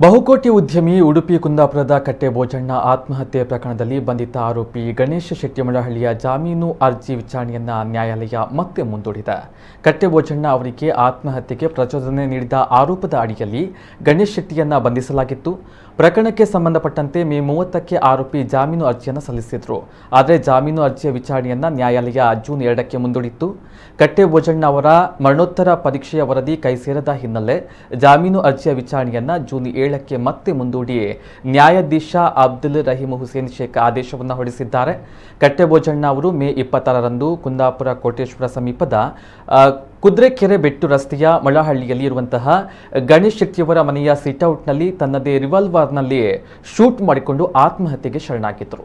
ಬಹುಕೋಟಿ ಉದ್ಯಮಿ ಉಡುಪಿ ಕುಂದಾಪುರದ ಕಟ್ಟೆ ಬೋಜಣ್ಣ ಆತ್ಮಹತ್ಯೆ ಪ್ರಕರಣದಲ್ಲಿ ಬಂಧಿತ ಆರೋಪಿ ಗಣೇಶ್ ಶೆಟ್ಟಿಮಳಹಳ್ಳಿಯ ಜಾಮೀನು ಅರ್ಜಿ ವಿಚಾರಣೆಯನ್ನ ನ್ಯಾಯಾಲಯ ಮತ್ತೆ ಮುಂದೂಡಿದೆ. ಕಟ್ಟೆ ಬೋಜಣ್ಣ ಅವರಿಗೆ ಆತ್ಮಹತ್ಯೆಗೆ ಪ್ರಚೋದನೆ ನೀಡಿದ ಆರೋಪದ ಅಡಿಯಲ್ಲಿ ಗಣೇಶ್ ಶೆಟ್ಟಿಯನ್ನ ಬಂಧಿಸಲಾಗಿತ್ತು. ಪ್ರಕರಣಕ್ಕೆ ಸಂಬಂಧಪಟ್ಟಂತೆ ಮೇ 30ಕ್ಕೆ ಆರೋಪಿ ಜಾಮೀನು ಅರ್ಜಿಯನ್ನು ಸಲ್ಲಿಸಿದ್ರು. ಆದರೆ ಜಾಮೀನು ಅರ್ಜಿಯ ವಿಚಾರಣೆಯನ್ನ ನ್ಯಾಯಾಲಯ ಜೂನ್ 2ಕ್ಕೆ ಮುಂದೂಡಿತ್ತು. ಕಟ್ಟೆ ಬೋಜಣ್ಣ ಅವರ ಮರಣೋತ್ತರ ಪರೀಕ್ಷೆಯ ವರದಿ ಕೈ ಸೇರದ ಹಿನ್ನೆಲೆ ಜಾಮೀನು ಅರ್ಜಿಯ ವಿಚಾರಣೆಯನ್ನ ಜೂನ್ 7ಕ್ಕೆ ಮತ್ತೆ ಮುಂದೂಡಿ ನ್ಯಾಯಾಧೀಶ ಅಬ್ದುಲ್ ರಹೀಮ್ ಹುಸೇನ್ ಶೇಖ್ ಆದೇಶವನ್ನು ಹೊರಡಿಸಿದ್ದಾರೆ. ಕಟ್ಟೆ ಬೋಜಣ್ಣ ಅವರು ಮೇ 26ರಂದು ಕುಂದಾಪುರ ಕೋಟೇಶ್ವರ ಸಮೀಪದ ಕುದ್ರೆಕೆರೆ ಬೆಟ್ಟು ರಸ್ತೆಯ ಮಳಹಳ್ಳಿಯಲ್ಲಿ ಇರುವಂತಹ ಗಣೇಶ್ ಶೆಟ್ಟಿಯವರ ಮನೆಯ ಸಿಟ್ಔಟ್ನಲ್ಲಿ ತನ್ನದೇ ರಿವಾಲ್ವರ್ನಲ್ಲಿ ಶೂಟ್ ಮಾಡಿಕೊಂಡು ಆತ್ಮಹತ್ಯೆಗೆ ಶರಣಾಗಿದ್ದರು.